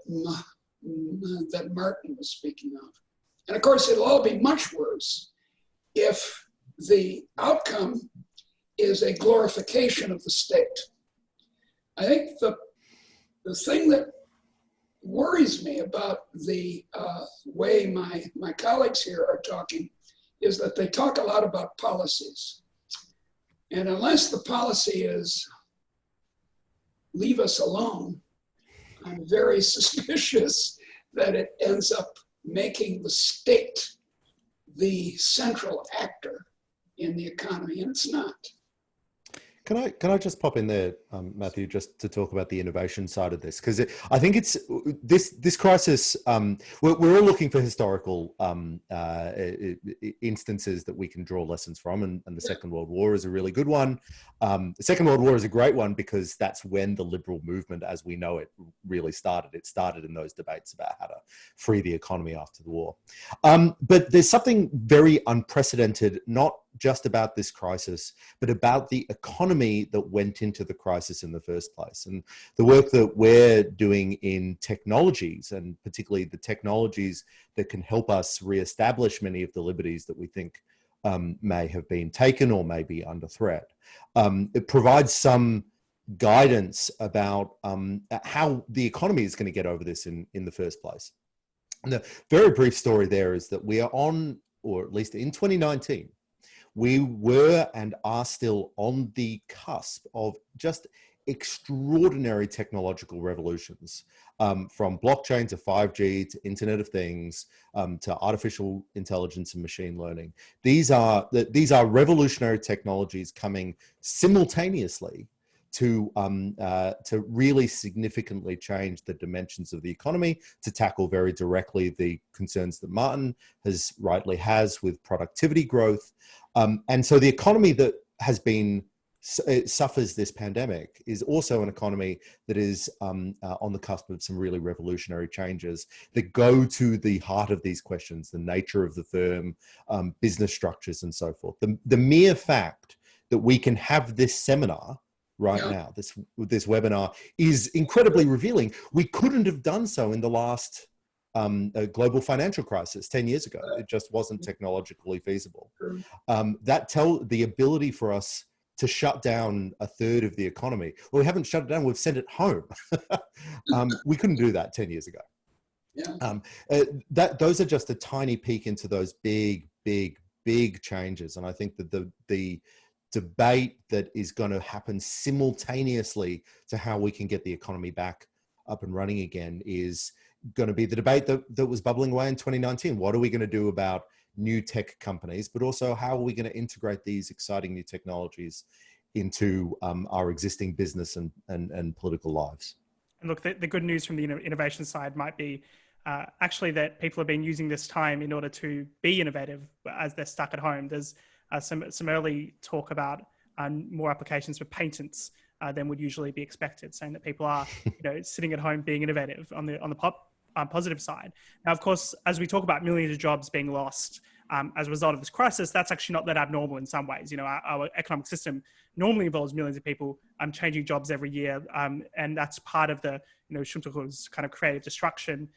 [SPEAKER 4] Martin was speaking of. And of course, it'll all be much worse if the outcome is a glorification of the state. I think the thing that worries me about the way my colleagues here are talking is that they talk a lot about policies. And unless the policy is leave us alone, I'm very suspicious that it ends up making the state the central actor in the economy, and it's not.
[SPEAKER 2] Can I just pop in there, Matthew, just to talk about the innovation side of this? Because I think it's this crisis. We're all looking for historical instances that we can draw lessons from, and the Second World War is a really good one. The Second World War is a great one because that's when the liberal movement, as we know it, really started. It started in those debates about how to free the economy after the war. But there's something very unprecedented, not just about this crisis, but about the economy that went into the crisis in the first place. And the work that we're doing in technologies, and particularly the technologies that can help us reestablish many of the liberties that we think may have been taken or may be under threat. It provides some guidance about how the economy is going to get over this in the first place. And the very brief story there is that we are on, or at least in 2019, we were and are still on the cusp of just extraordinary technological revolutions, from blockchain to 5G to Internet of Things, to artificial intelligence and machine learning. These are revolutionary technologies coming simultaneously to really significantly change the dimensions of the economy, to tackle very directly the concerns that Martin rightly has with productivity growth. And so the economy that suffers this pandemic is also an economy that is on the cusp of some really revolutionary changes that go to the heart of these questions, the nature of the firm, business structures, and so forth. The mere fact that we can have this seminar now, this webinar, is incredibly revealing. We couldn't have done so in the last global financial crisis 10 years ago. It just wasn't technologically feasible. The ability for us to shut down a third of the economy. Well, we haven't shut it down, we've sent it home. We couldn't do that 10 years ago. Those are just a tiny peek into those big changes. And I think that the debate that is going to happen simultaneously to how we can get the economy back up and running again is going to be the debate that was bubbling away in 2019. What are we going to do about new tech companies, but also how are we going to integrate these exciting new technologies into our existing business and political lives?
[SPEAKER 1] And look, the good news from the innovation side might be actually that people have been using this time in order to be innovative as they're stuck at home. There's some early talk about more applications for patents than would usually be expected, saying that people are sitting at home being innovative on the positive side. Now, of course, as we talk about millions of jobs being lost as a result of this crisis, that's actually not that abnormal in some ways. Our economic system normally involves millions of people changing jobs every year, and that's part of the Schumpeter's kind of creative destruction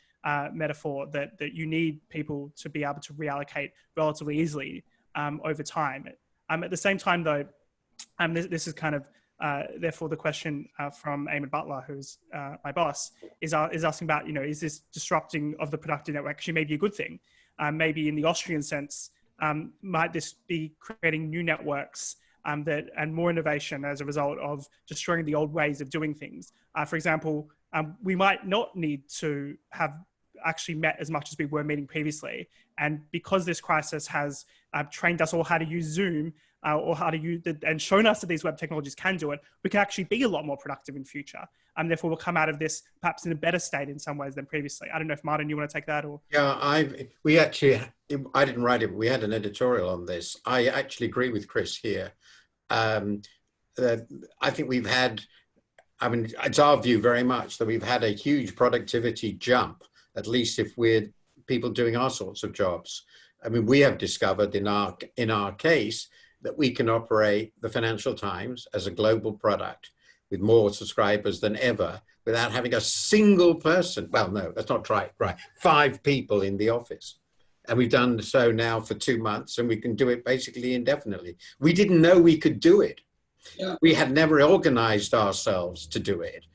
[SPEAKER 1] metaphor that you need people to be able to reallocate relatively easily over time. At the same time, though, this is kind of therefore the question from Eamon Butler, who's my boss, is asking about, is this disrupting of the productive network actually maybe a good thing? Maybe in the Austrian sense, might this be creating new networks and more innovation as a result of destroying the old ways of doing things? For example, we might not need to have actually met as much as we were meeting previously. And because this crisis has trained us all how to use Zoom or how to use it and shown us that these web technologies can do it, we can actually be a lot more productive in future. And therefore we'll come out of this perhaps in a better state in some ways than previously. I don't know if Martin, you want to take that or?
[SPEAKER 3] Yeah, I didn't write it, but we had an editorial on this. I actually agree with Chris here. I think we've had, it's our view very much that we've had a huge productivity jump, at least if we're people doing our sorts of jobs. We have discovered in our case that we can operate the Financial Times as a global product with more subscribers than ever without having a single person. Well, no, that's not right. 5 people in the office. And we've done so now for 2 months, and we can do it basically indefinitely. We didn't know we could do it.
[SPEAKER 4] Yeah.
[SPEAKER 3] We had never organized ourselves to do it,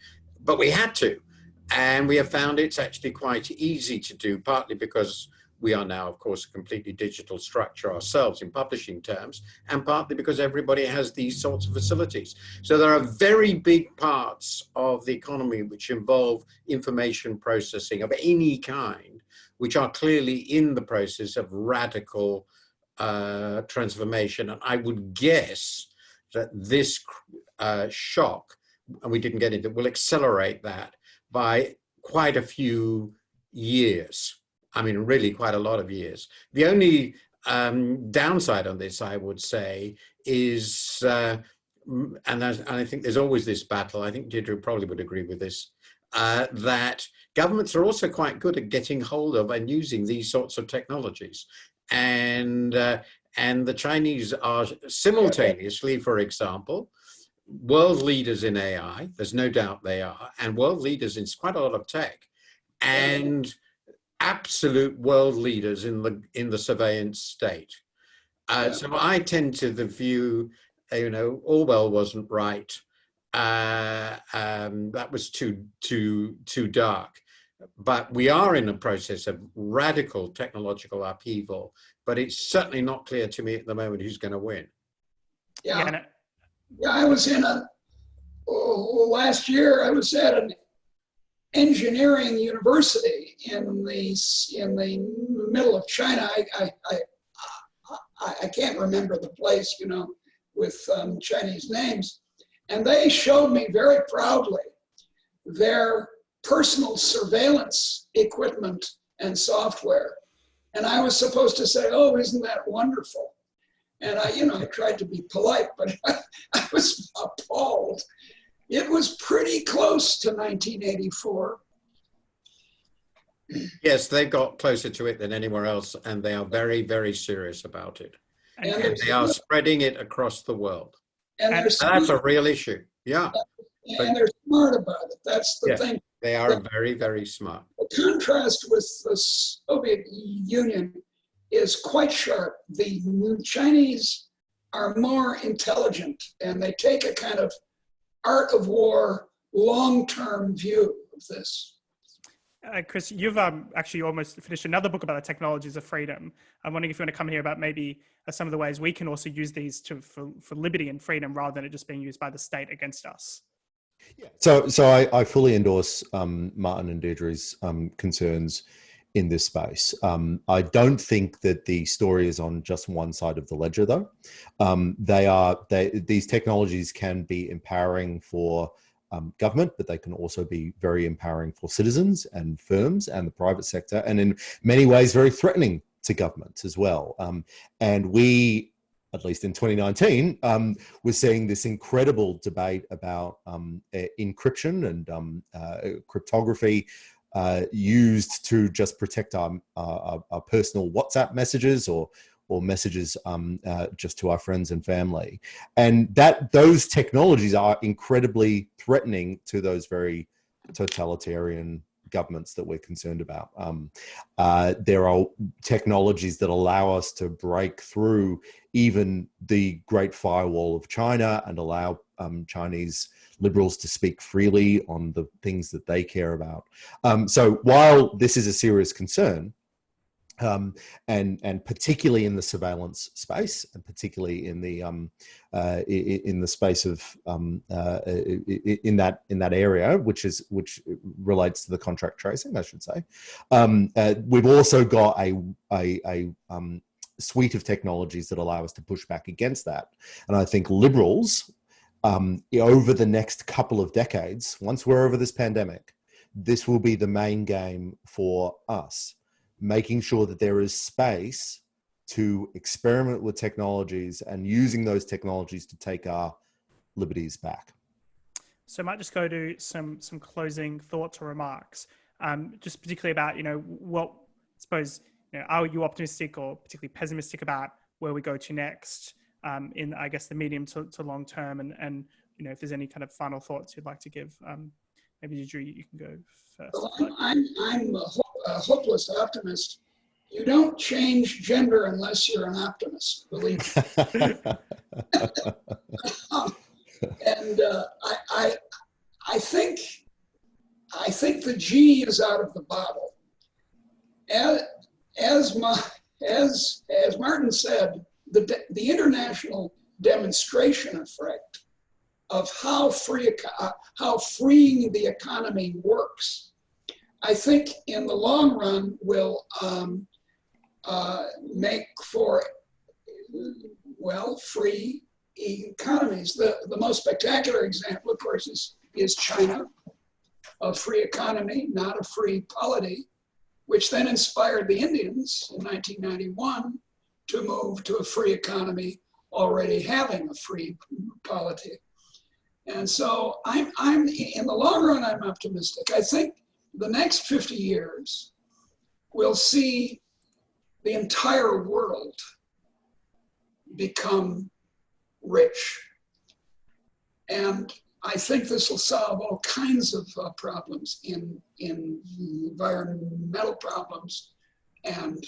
[SPEAKER 3] but we had to. And we have found it's actually quite easy to do, partly because we are now, of course, a completely digital structure ourselves in publishing terms, and partly because everybody has these sorts of facilities. So there are very big parts of the economy which involve information processing of any kind, which are clearly in the process of radical transformation. And I would guess that this shock, and we didn't get into it, will accelerate that by quite a few years. I mean, really quite a lot of years. The only downside on this, I would say, is, and I think there's always this battle, I think Deirdre probably would agree with this, that governments are also quite good at getting hold of and using these sorts of technologies. And the Chinese are simultaneously, for example, world leaders in AI, there's no doubt they are, and world leaders in quite a lot of tech, and absolute world leaders in the surveillance state. So I tend to the view, Orwell wasn't right. That was too dark. But we are in a process of radical technological upheaval, but it's certainly not clear to me at the moment who's going to win.
[SPEAKER 4] Yeah, I was in last year I was at an engineering university in the middle of China. I can't remember the place, with Chinese names. And they showed me very proudly their personal surveillance equipment and software. And I was supposed to say, oh, isn't that wonderful? And I tried to be polite, but I was appalled. It was pretty close to 1984.
[SPEAKER 3] Yes, they got closer to it than anywhere else, and they are very, very serious about it. And they are spreading it across the world.
[SPEAKER 4] And
[SPEAKER 3] that's a real issue. Yeah.
[SPEAKER 4] And they're smart about it. That's the thing.
[SPEAKER 3] They are very, very smart.
[SPEAKER 4] The contrast with the Soviet Union is quite sharp. The Chinese are more intelligent, and they take a kind of art of war, long-term view of this.
[SPEAKER 1] Chris, you've actually almost finished another book about the technologies of freedom. I'm wondering if you want to come here about maybe some of the ways we can also use these for liberty and freedom rather than it just being used by the state against us.
[SPEAKER 2] Yeah. So I fully endorse Martin and Deirdre's concerns in this space. I don't think that the story is on just one side of the ledger, though. These technologies can be empowering for government, but they can also be very empowering for citizens and firms and the private sector, and in many ways very threatening to governments as well. And we, at least in 2019, we're seeing this incredible debate about encryption and cryptography used to just protect our personal WhatsApp messages or messages just to our friends and family. And those technologies are incredibly threatening to those very totalitarian governments that we're concerned about. There are technologies that allow us to break through even the Great Firewall of China and allow Chinese liberals to speak freely on the things that they care about. So while this is a serious concern, and particularly in the surveillance space, and particularly in the space of in that area, which relates to the contract tracing, I should say. We've also got a suite of technologies that allow us to push back against that, and I think liberals over the next couple of decades, once we're over this pandemic, this will be the main game for us. Making sure that there is space to experiment with technologies and using those technologies to take our liberties back.
[SPEAKER 1] So I might just go to some closing thoughts or remarks, just particularly about, what, I suppose, are you optimistic or particularly pessimistic about where we go to next? in, I guess, the medium to long term, and if there's any kind of final thoughts you'd like to give, maybe Drew, you can go first.
[SPEAKER 4] Well, I'm a hopeless optimist. You don't change gender unless you're an optimist, believe me. And I think the genie is out of the bottle. As Martin said, the international demonstration effect of how freeing the economy works, I think in the long run will make for, well, free economies. The most spectacular example, of course, is China, a free economy, not a free polity, which then inspired the Indians in 1991 to move to a free economy, already having a free polity. And so I'm in the long run, I'm optimistic. I think the next 50 years will see the entire world become rich. And I think this will solve all kinds of problems in environmental problems and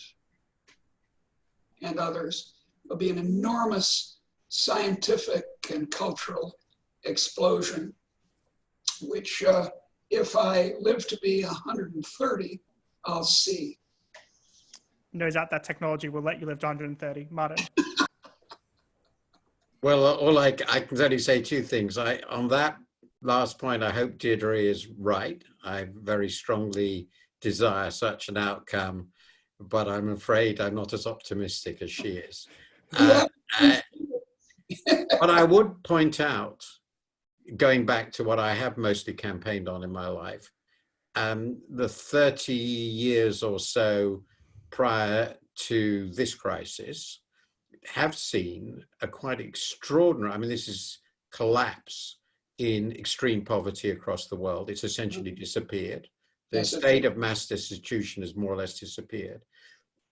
[SPEAKER 4] others. There'll be an enormous scientific and cultural explosion, which if I live to be 130, I'll see.
[SPEAKER 1] No doubt that technology will let you live to 130. Martin.
[SPEAKER 3] Well, I can only say two things. On that last point, I hope Deirdre is right. I very strongly desire such an outcome, but I'm afraid I'm not as optimistic as she is. But I would point out, going back to what I have mostly campaigned on in my life, the 30 years or so prior to this crisis have seen a quite extraordinary, I mean, this is collapse in extreme poverty across the world. It's essentially disappeared. The state of mass destitution has more or less disappeared.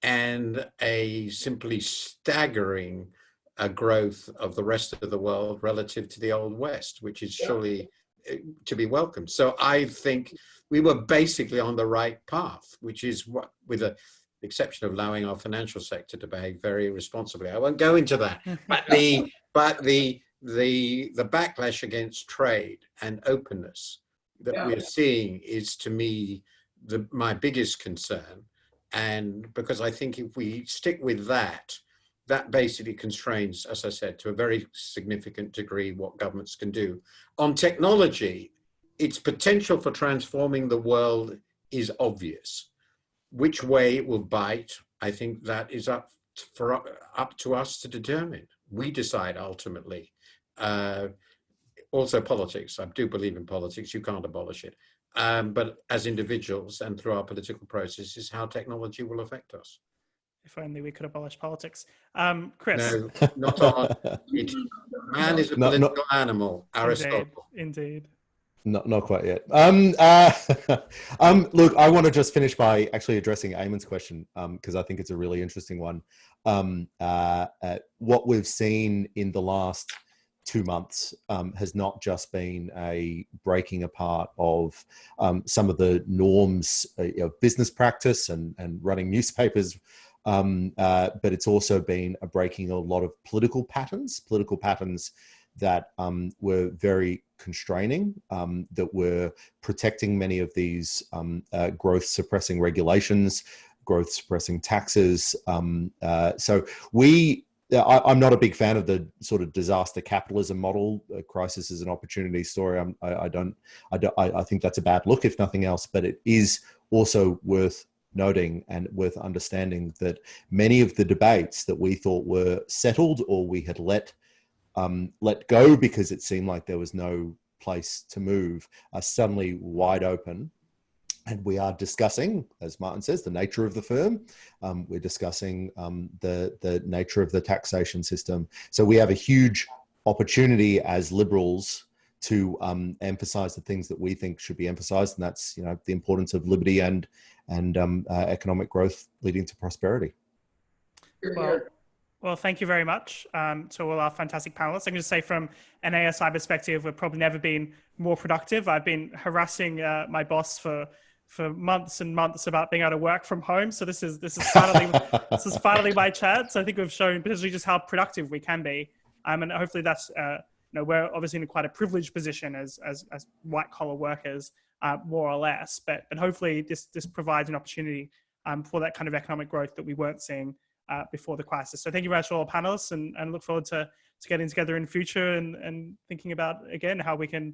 [SPEAKER 3] And a simply staggering growth of the rest of the world relative to the Old West, which is surely to be welcomed. So I think we were basically on the right path, which is what, with the exception of allowing our financial sector to behave very responsibly. I won't go into that, but the backlash against trade and openness that we're seeing is, to me, my biggest concern. And because I think if we stick with that, that basically constrains, as I said, to a very significant degree what governments can do. On technology, its potential for transforming the world is obvious. Which way it will bite, I think that is up to us to determine. We decide ultimately. Also politics, I do believe in politics, you can't abolish it. But as individuals and through our political processes, how technology will affect us.
[SPEAKER 1] If only we could abolish politics. Chris.
[SPEAKER 3] No, not on it. Man is a political animal, Aristotle.
[SPEAKER 1] Indeed.
[SPEAKER 2] Not quite yet. Look, I want to just finish by actually addressing Eamon's question, because I think it's a really interesting one. What we've seen in the last 2 months has not just been a breaking apart of some of the norms of business practice and running newspapers, but it's also been a breaking a lot of political patterns that were very constraining, that were protecting many of these growth suppressing regulations, growth suppressing taxes. So I'm not a big fan of the sort of disaster capitalism model. Crisis is an opportunity story. I think that's a bad look, if nothing else. But it is also worth noting and worth understanding that many of the debates that we thought were settled or we had let go because it seemed like there was no place to move are suddenly wide open. And we are discussing, as Martin says, the nature of the firm. We're discussing the nature of the taxation system. So we have a huge opportunity as liberals to emphasize the things that we think should be emphasized, and that's the importance of liberty and economic growth leading to prosperity.
[SPEAKER 1] Well, Well, thank you very much to all our fantastic panelists. I can just say from an ASI perspective, we've probably never been more productive. I've been harassing my boss for months and months about being able to work from home. So this is finally my chance. I think we've shown potentially just how productive we can be. And hopefully that's, we're obviously in quite a privileged position as white collar workers, more or less, but hopefully this provides an opportunity for that kind of economic growth that we weren't seeing before the crisis. So thank you very much to all our panelists, and look forward to getting together in the future and thinking about, again, how we can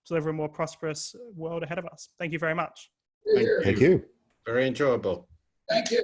[SPEAKER 1] deliver a more prosperous world ahead of us. Thank you very much.
[SPEAKER 2] Thank you.
[SPEAKER 3] Very enjoyable.
[SPEAKER 4] Thank you.